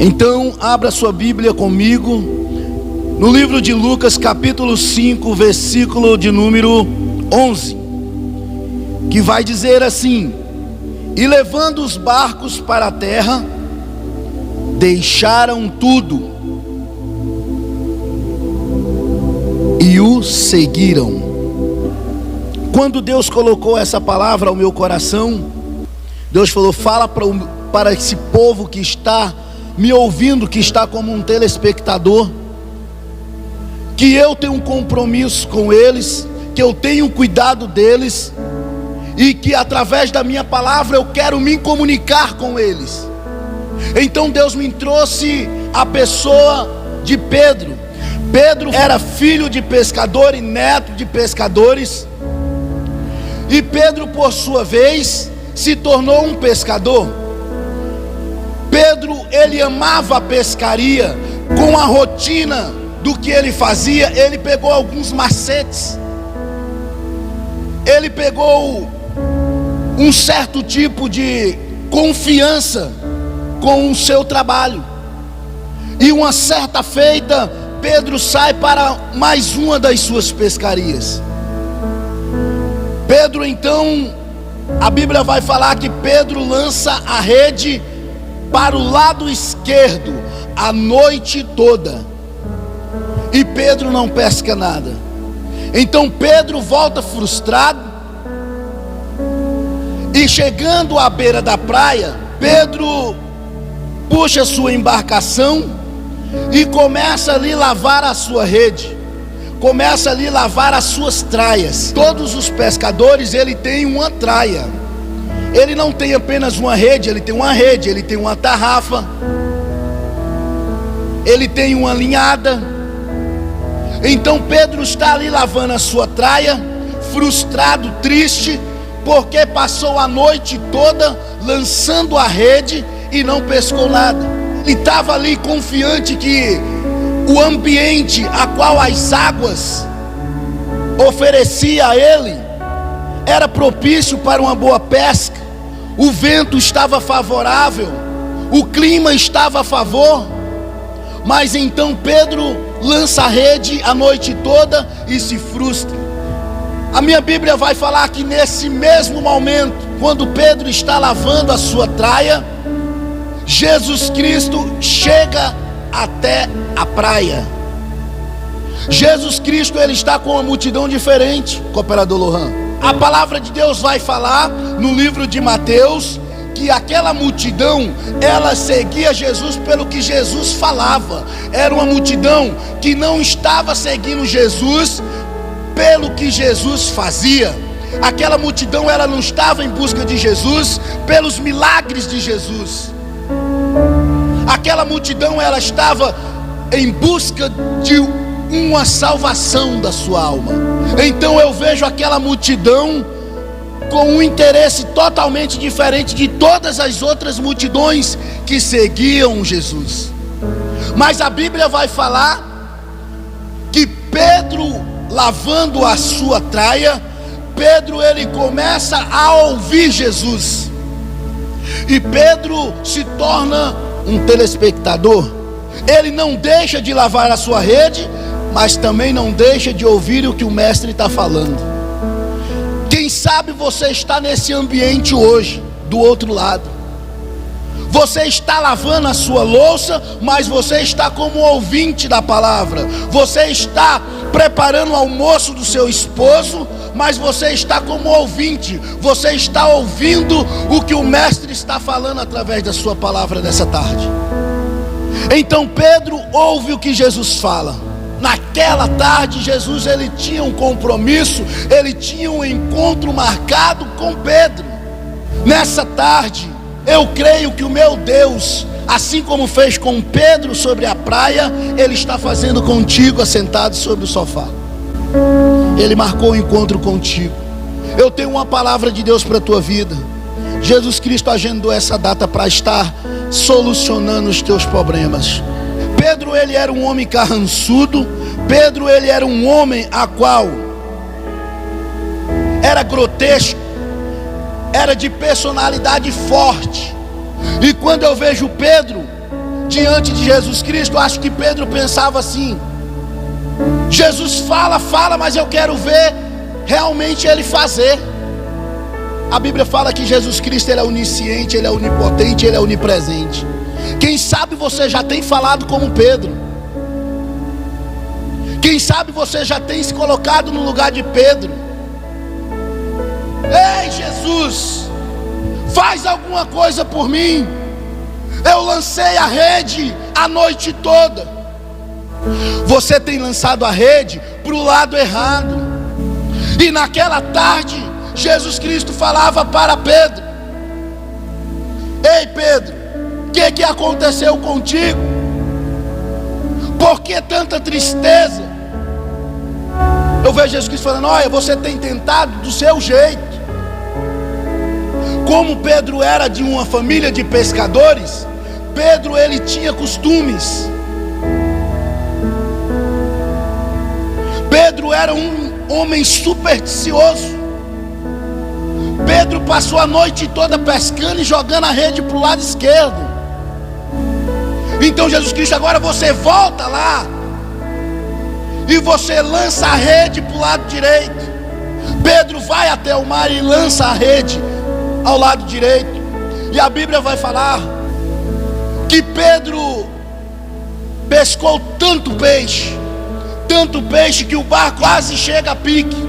Então, abra sua Bíblia comigo no livro de Lucas, capítulo 5, versículo de número 11, que vai dizer assim: e levando os barcos para a terra, deixaram tudo e o seguiram. Quando Deus colocou essa palavra ao meu coração, Deus falou: fala para esse povo que está me ouvindo, que está como um telespectador, que eu tenho um compromisso com eles, que eu tenho cuidado deles, e que através da minha palavra eu quero me comunicar com eles. Então Deus me trouxe a pessoa de Pedro. Pedro era filho de pescador e neto de pescadores, e Pedro, por sua vez, se tornou um pescador. Pedro, ele amava a pescaria. Com a rotina do que ele fazia, ele pegou alguns macetes, ele pegou um certo tipo de confiança com o seu trabalho. E uma certa feita, Pedro sai para mais uma das suas pescarias. Pedro, então, a Bíblia vai falar que Pedro lança a rede para o lado esquerdo a noite toda, e Pedro não pesca nada. Então Pedro volta frustrado, e chegando à beira da praia, Pedro puxa sua embarcação e começa ali lavar a sua rede, começa ali lavar as suas traias. Todos os pescadores, ele tem uma traia. Ele não tem apenas uma rede, ele tem uma rede, ele tem uma tarrafa, ele tem uma linhada. Então Pedro está ali lavando a sua traia, frustrado, triste, porque passou a noite toda lançando a rede e não pescou nada. Ele estava ali confiante que o ambiente a qual as águas oferecia a ele era propício para uma boa pesca. O vento estava favorável, o clima estava a favor. Mas então Pedro lança a rede a noite toda e se frustra. A minha Bíblia vai falar que nesse mesmo momento, quando Pedro está lavando a sua traia, Jesus Cristo chega até a praia. Jesus Cristo, ele está com uma multidão diferente, cooperador Lohan. A palavra de Deus vai falar no livro de Mateus que aquela multidão, ela seguia Jesus pelo que Jesus falava. Era uma multidão que não estava seguindo Jesus pelo que Jesus fazia. Aquela multidão, ela não estava em busca de Jesus pelos milagres de Jesus. Aquela multidão, ela estava em busca de uma salvação da sua alma. Então eu vejo aquela multidão com um interesse totalmente diferente de todas as outras multidões que seguiam Jesus. Mas a Bíblia vai falar que Pedro, lavando a sua traia, Pedro, ele começa a ouvir Jesus, e Pedro se torna um telespectador. Ele não deixa de lavar a sua rede, mas também não deixa de ouvir o que o mestre está falando. Quem sabe você está nesse ambiente hoje, do outro lado. Você está lavando a sua louça, mas você está como ouvinte da palavra. Você está preparando o almoço do seu esposo, mas você está como ouvinte. Você está ouvindo o que o mestre está falando através da sua palavra nessa tarde. Então Pedro ouve o que Jesus fala. Naquela tarde, Jesus, ele tinha um compromisso, ele tinha um encontro marcado com Pedro. Nessa tarde, eu creio que o meu Deus, assim como fez com Pedro sobre a praia, ele está fazendo contigo assentado sobre o sofá. Ele marcou o encontro contigo. Eu tenho uma palavra de Deus para a tua vida. Jesus Cristo agendou essa data para estar solucionando os teus problemas. Pedro, ele era um homem carrançudo. Pedro, ele era um homem a qual era grotesco, era de personalidade forte. E quando eu vejo Pedro, diante de Jesus Cristo, acho que Pedro pensava assim: Jesus fala, mas eu quero ver realmente Ele fazer. A Bíblia fala que Jesus Cristo, Ele é onisciente, Ele é onipotente, Ele é onipresente. Quem sabe você já tem falado como Pedro. Quem sabe você já tem se colocado no lugar de Pedro. Ei, Jesus, faz alguma coisa por mim. Eu lancei a rede a noite toda. Você tem lançado a rede para o lado errado. E naquela tarde, Jesus Cristo falava para Pedro: ei Pedro, o que aconteceu contigo? Por que tanta tristeza? Eu vejo Jesus Cristo falando: olha, você tem tentado do seu jeito. Como Pedro era de uma família de pescadores, Pedro ele tinha costumes. Pedro era um homem supersticioso. Pedro passou a noite toda pescando e jogando a rede para o lado esquerdo. Então Jesus Cristo, agora você volta lá e você lança a rede para o lado direito. Pedro vai até o mar e lança a rede ao lado direito. E a Bíblia vai falar que Pedro pescou tanto peixe que o barco quase chega a pique.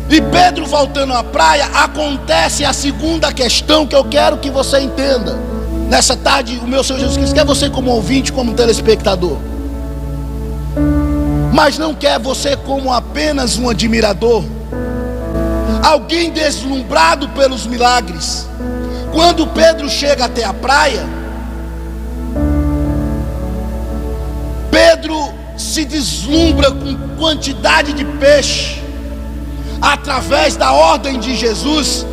E Pedro voltando à praia, acontece a segunda questão que eu quero que você entenda. Nessa tarde, o meu Senhor Jesus Cristo quer você como ouvinte, como telespectador, mas não quer você como apenas um admirador, alguém deslumbrado pelos milagres. Quando Pedro chega até a praia, Pedro se deslumbra com quantidade de peixe, através da ordem de Jesus,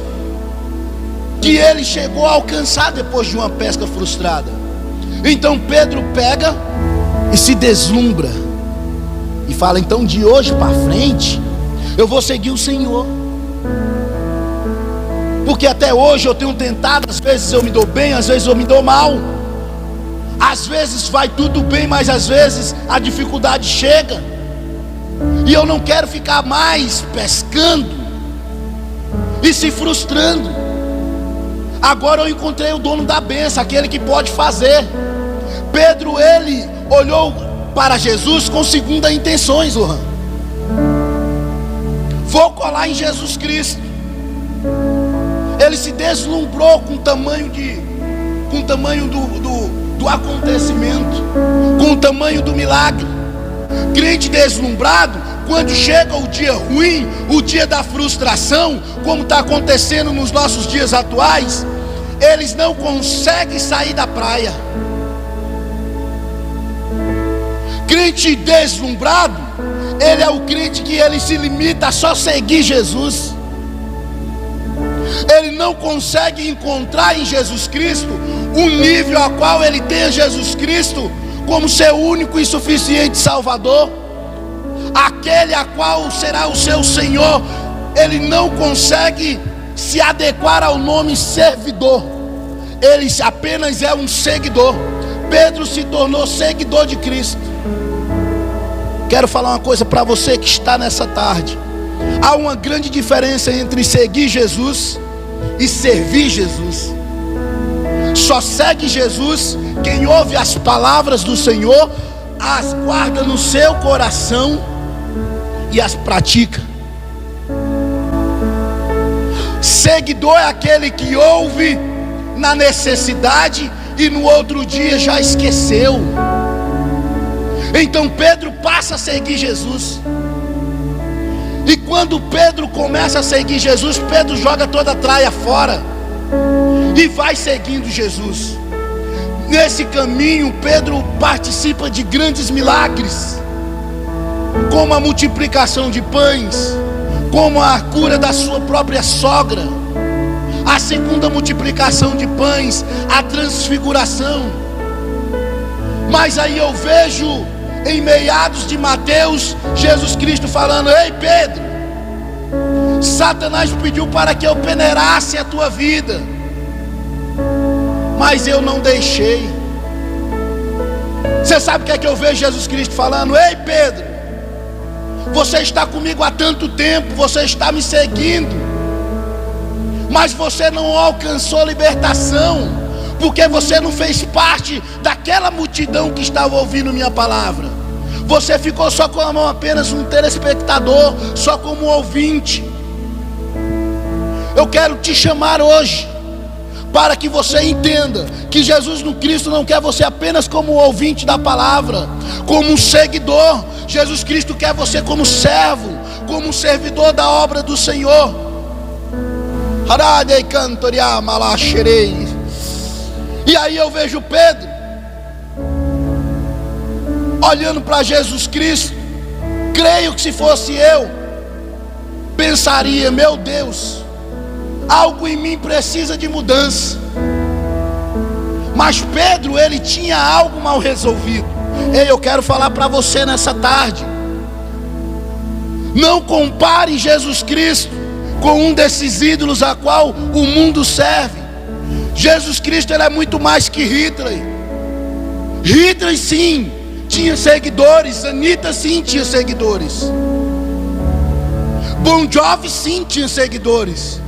que ele chegou a alcançar depois de uma pesca frustrada. Então Pedro pega e se deslumbra e fala: então de hoje para frente eu vou seguir o Senhor, porque até hoje eu tenho tentado, às vezes eu me dou bem, às vezes eu me dou mal, às vezes vai tudo bem, mas às vezes a dificuldade chega, e eu não quero ficar mais pescando e se frustrando. Agora eu encontrei o dono da bênção, aquele que pode fazer. Pedro, ele olhou para Jesus com segunda intenções, Lohan. Vou colar em Jesus Cristo. Ele se deslumbrou com o tamanho do acontecimento, com o tamanho do milagre. Crente deslumbrado, quando chega o dia ruim, o dia da frustração, como está acontecendo nos nossos dias atuais, eles não conseguem sair da praia. Crente deslumbrado, ele é o crente que ele se limita a só seguir Jesus. Ele não consegue encontrar em Jesus Cristo um nível a qual ele tenha Jesus Cristo como seu único e suficiente Salvador, aquele a qual será o seu Senhor. Ele não consegue se adequar ao nome servidor, ele apenas é um seguidor. Pedro se tornou seguidor de Cristo. Quero falar uma coisa para você que está nessa tarde: há uma grande diferença entre seguir Jesus e servir Jesus. Só segue Jesus quem ouve as palavras do Senhor, as guarda no seu coração e as pratica. Seguidor é aquele que ouve na necessidade e no outro dia já esqueceu. Então Pedro passa a seguir Jesus. E quando Pedro começa a seguir Jesus, Pedro joga toda a traia fora e vai seguindo Jesus. Nesse caminho, Pedro participa de grandes milagres, como a multiplicação de pães, como a cura da sua própria sogra, a segunda multiplicação de pães, a transfiguração. Mas aí eu vejo em meados de Mateus, Jesus Cristo falando: ei Pedro, Satanás pediu para que eu peneirasse a tua vida. mas eu não deixei. Você sabe o que é que eu vejo Jesus Cristo falando? Ei Pedro, você está comigo há tanto tempo, você está me seguindo, mas você não alcançou libertação, porque você não fez parte daquela multidão que estava ouvindo minha palavra. Você ficou só como apenas um telespectador, só como um ouvinte. Eu quero te chamar hoje para que você entenda que Jesus no Cristo não quer você apenas como um ouvinte da palavra, como um seguidor. Jesus Cristo quer você como servo, como um servidor da obra do Senhor. E aí eu vejo Pedro olhando para Jesus Cristo. Creio que se fosse eu, pensaria: meu Deus, algo em mim precisa de mudança. Mas Pedro, ele tinha algo mal resolvido. Ei, eu quero falar para você nessa tarde: não compare Jesus Cristo com um desses ídolos a qual o mundo serve. Jesus Cristo, ele é muito mais que Hitler. Hitler sim tinha seguidores, Anitta sim tinha seguidores, Bon Jovi sim tinha seguidores.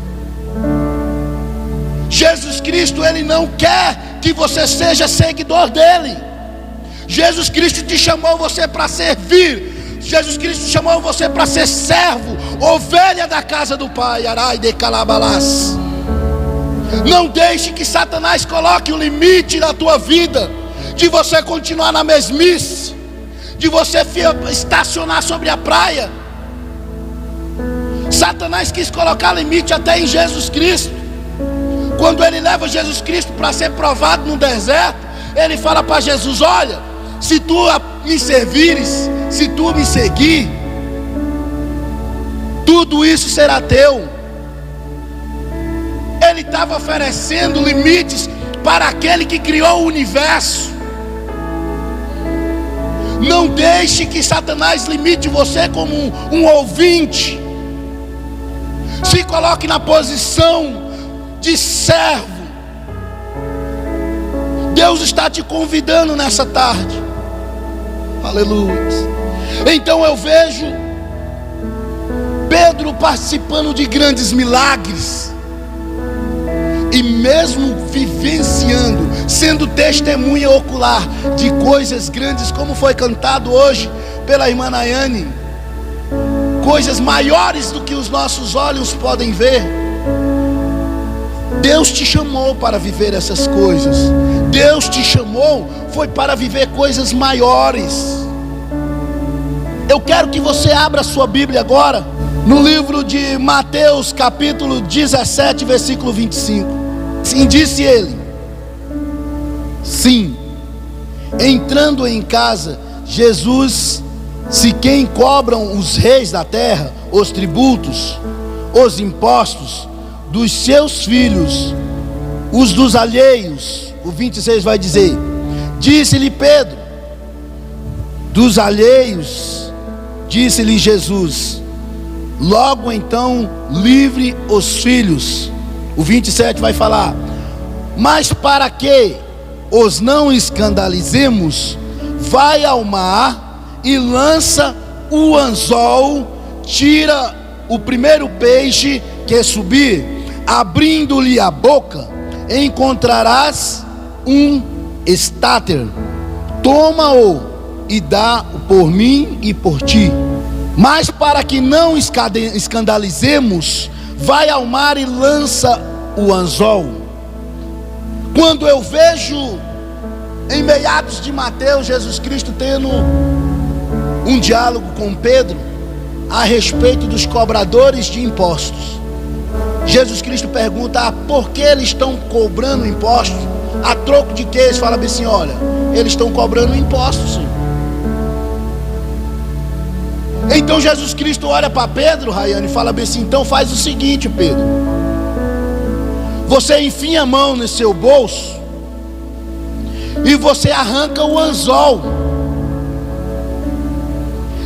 Jesus Cristo, ele não quer que você seja seguidor dele. Jesus Cristo te chamou você para servir. Jesus Cristo chamou você para ser servo, ovelha da casa do Pai. Arai de calabalás. Não deixe que Satanás coloque um limite na tua vida, de você continuar na mesmice, de você estacionar sobre a praia. Satanás quis colocar limite até em Jesus Cristo. Quando ele leva Jesus Cristo para ser provado no deserto, ele fala para Jesus: olha, se tu me servires, se tu me seguir, tudo isso será teu. Ele estava oferecendo limites para aquele que criou o universo. Não deixe que Satanás limite você como um ouvinte. Se coloque na posição de servo. Deus está te convidando nessa tarde. Aleluia. Então eu vejo Pedro participando de grandes milagres, e mesmo vivenciando, sendo testemunha ocular de coisas grandes, como foi cantado hoje pela irmã Nayane, coisas maiores do que os nossos olhos podem ver. Deus te chamou para viver essas coisas. Deus te chamou foi para viver coisas maiores. Eu quero que você abra a sua Bíblia agora no livro de Mateus capítulo 17, versículo 25. Sim, disse ele: sim, entrando em casa, Jesus, se quem cobram os reis da terra os tributos, os impostos dos seus filhos, os dos alheios. O 26 vai dizer: disse-lhe Pedro: dos alheios. Disse-lhe Jesus: logo então livre os filhos. O 27 vai falar: mas para que os não escandalizemos, vai ao mar e lança o anzol, tira o primeiro peixe que subir, abrindo-lhe a boca, encontrarás um estáter. Toma-o e dá-o por mim e por ti. Mas para que não escandalizemos, vai ao mar e lança o anzol. Quando eu vejo em meados de Mateus, Jesus Cristo tendo um diálogo com Pedro a respeito dos cobradores de impostos, Jesus Cristo pergunta: por que eles estão cobrando impostos? A troco de que? Eles falam assim: olha, eles estão cobrando impostos, Senhor. Então Jesus Cristo olha para Pedro, Rayane, e fala bem assim: então faz o seguinte, Pedro, você enfia a mão no seu bolso e você arranca o anzol.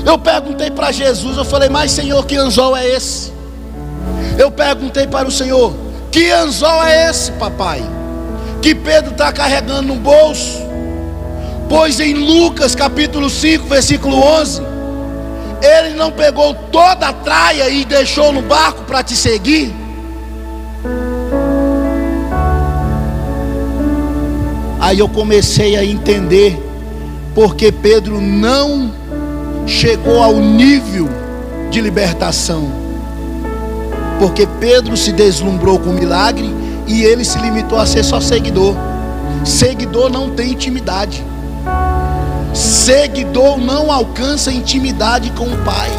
Eu perguntei para Jesus, eu falei: mas Senhor, que anzol é esse? Eu perguntei para o Senhor: que anzol é esse, papai? que Pedro está carregando no bolso? Pois em Lucas capítulo 5, versículo 11, ele não pegou toda a traia e deixou no barco para te seguir? Aí eu comecei a entender porque Pedro não chegou ao nível de libertação. Porque Pedro se deslumbrou com o milagre e ele se limitou a ser só seguidor. Seguidor não tem intimidade. Seguidor não alcança intimidade com o Pai.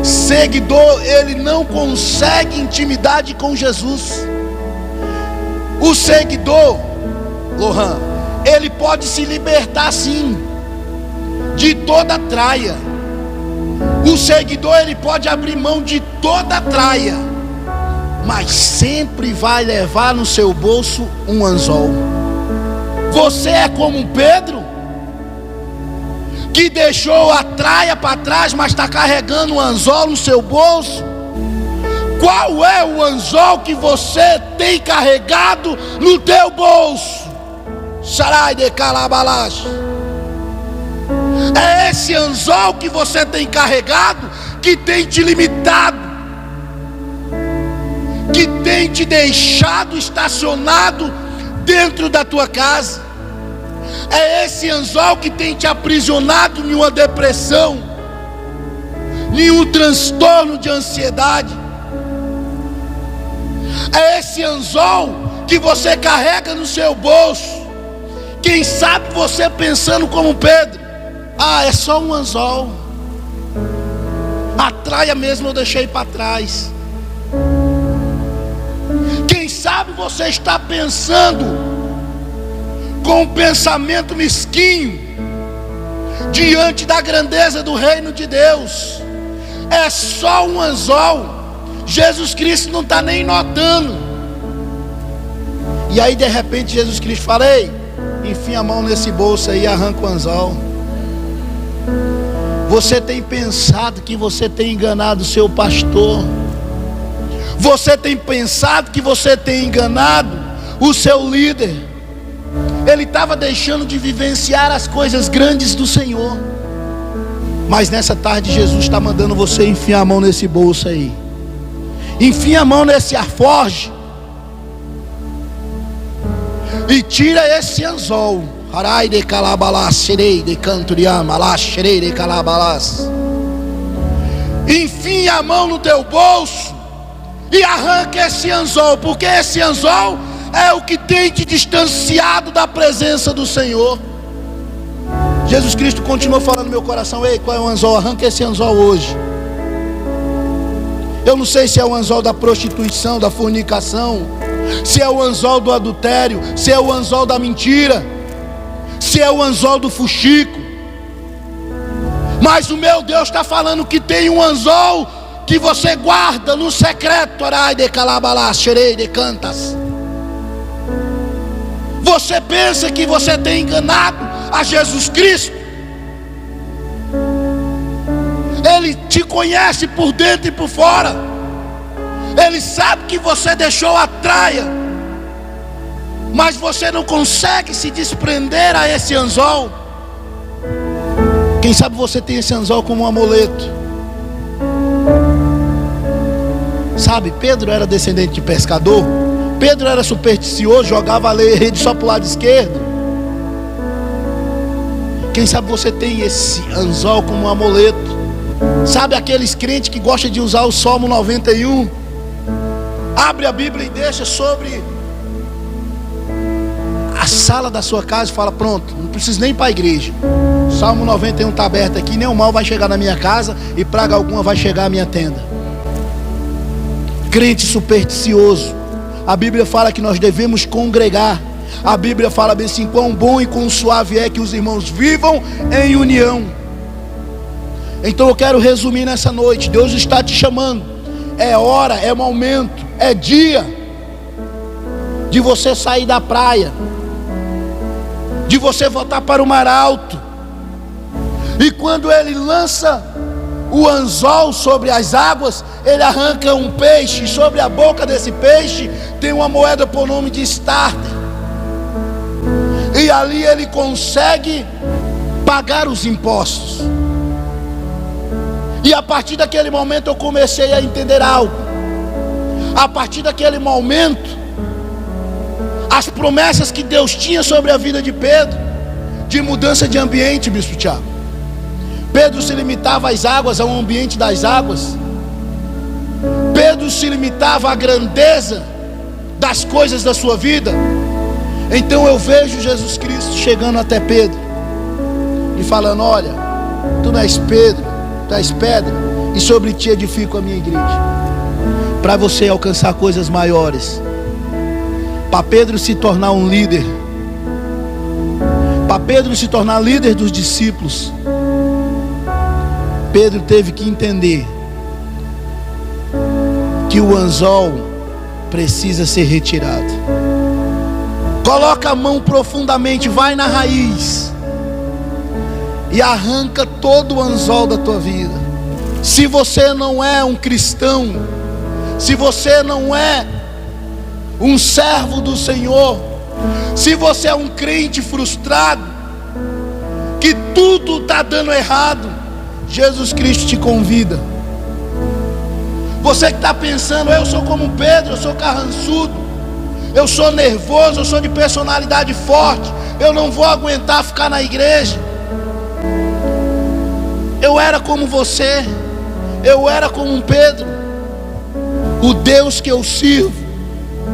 Seguidor, ele não consegue intimidade com Jesus. O seguidor, Lohan, ele pode se libertar sim de toda traia. O seguidor, ele pode abrir mão de toda traia, mas sempre vai levar no seu bolso um anzol. Você é como Pedro, que deixou a traia para trás, mas está carregando um anzol no seu bolso? Qual é o anzol que você tem carregado no teu bolso? Sarai de calabalash. É esse anzol que você tem carregado que tem te limitado, que tem te deixado estacionado dentro da tua casa. É esse anzol que tem te aprisionado em uma depressão, em um transtorno de ansiedade. É esse anzol que você carrega no seu bolso. Quem sabe você pensando como Pedro: ah, é só um anzol, a traia mesmo eu deixei para trás. Quem sabe você está pensando com um pensamento mesquinho diante da grandeza do reino de Deus: é só um anzol, Jesus Cristo não está nem notando. E aí de repente Jesus Cristo fala: ei, enfia a mão nesse bolso aí e arranca o anzol. Você tem pensado que você tem enganado o seu pastor. Você tem pensado que você tem enganado o seu líder. Ele estava deixando de vivenciar as coisas grandes do Senhor. Mas nessa tarde Jesus está mandando você enfiar a mão nesse bolso aí. Enfia a mão nesse alforje e tira esse anzol. Harai de calabalas, serei de canturiam, alás, serei de calabalas. Enfia a mão no teu bolso e arranca esse anzol, porque esse anzol é o que tem te distanciado da presença do Senhor. Jesus Cristo continua falando no meu coração: ei, qual é o anzol? Arranca esse anzol hoje. Eu não sei se é o anzol da prostituição, da fornicação, se é o anzol do adultério, se é o anzol da mentira, se é o anzol do fuxico. Mas o meu Deus está falando que tem um anzol que você guarda no secreto. Arai de calabalas, xerei de cantas. Você pensa que você tem enganado a Jesus Cristo? Ele te conhece por dentro e por fora. Ele sabe que você deixou a traia, mas você não consegue se desprender a esse anzol. Quem sabe você tem esse anzol como um amuleto. Sabe, Pedro era descendente de pescador. Pedro era supersticioso, jogava a rede só para o lado esquerdo. Quem sabe você tem esse anzol como um amuleto. Sabe aqueles crentes que gostam de usar o Salmo 91? Abre a Bíblia e deixa sobre a sala da sua casa e fala: pronto, não preciso nem ir para a igreja. Salmo 91 está aberto aqui, nenhum mal vai chegar na minha casa e praga alguma vai chegar à minha tenda. Crente supersticioso. A Bíblia fala que nós devemos congregar. A Bíblia fala bem assim: quão bom e quão suave é que os irmãos vivam em união. Então eu quero resumir nessa noite. Deus está te chamando. É hora, é momento, é dia de você sair da praia, de você voltar para o mar alto. E quando Ele lança o anzol sobre as águas, Ele arranca um peixe. Sobre a boca desse peixe tem uma moeda por nome de estarter. E ali ele consegue pagar os impostos. E a partir daquele momento eu comecei a entender algo. A partir daquele momento, as promessas que Deus tinha sobre a vida de Pedro, de mudança de ambiente, bispo Tiago. Pedro se limitava às águas, ao ambiente das águas. Pedro se limitava à grandeza das coisas da sua vida. Então eu vejo Jesus Cristo chegando até Pedro e falando: olha, tu não és Pedro, tu és pedra, e sobre ti edifico a minha igreja. Para você alcançar coisas maiores, para Pedro se tornar um líder, para Pedro se tornar líder dos discípulos, Pedro teve que entender que o anzol precisa ser retirado. Coloca a mão profundamente, vai na raiz e arranca todo o anzol da tua vida. Se você não é um cristão, se você não é um servo do Senhor, se você é um crente frustrado, que tudo está dando errado, Jesus Cristo te convida. Você que está pensando: eu sou como Pedro, eu sou carrançudo, eu sou nervoso, eu sou de personalidade forte, eu não vou aguentar ficar na igreja. Eu era como você, eu era como um Pedro. O Deus que eu sirvo,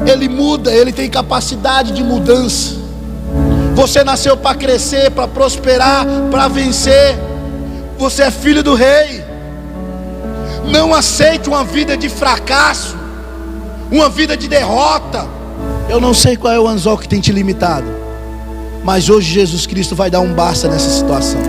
Ele muda, Ele tem capacidade de mudança. Você nasceu para crescer, para prosperar, para vencer. Você é filho do rei. Não aceite uma vida de fracasso, uma vida de derrota. Eu não sei qual é o anzol que tem te limitado, mas hoje Jesus Cristo vai dar um basta nessa situação.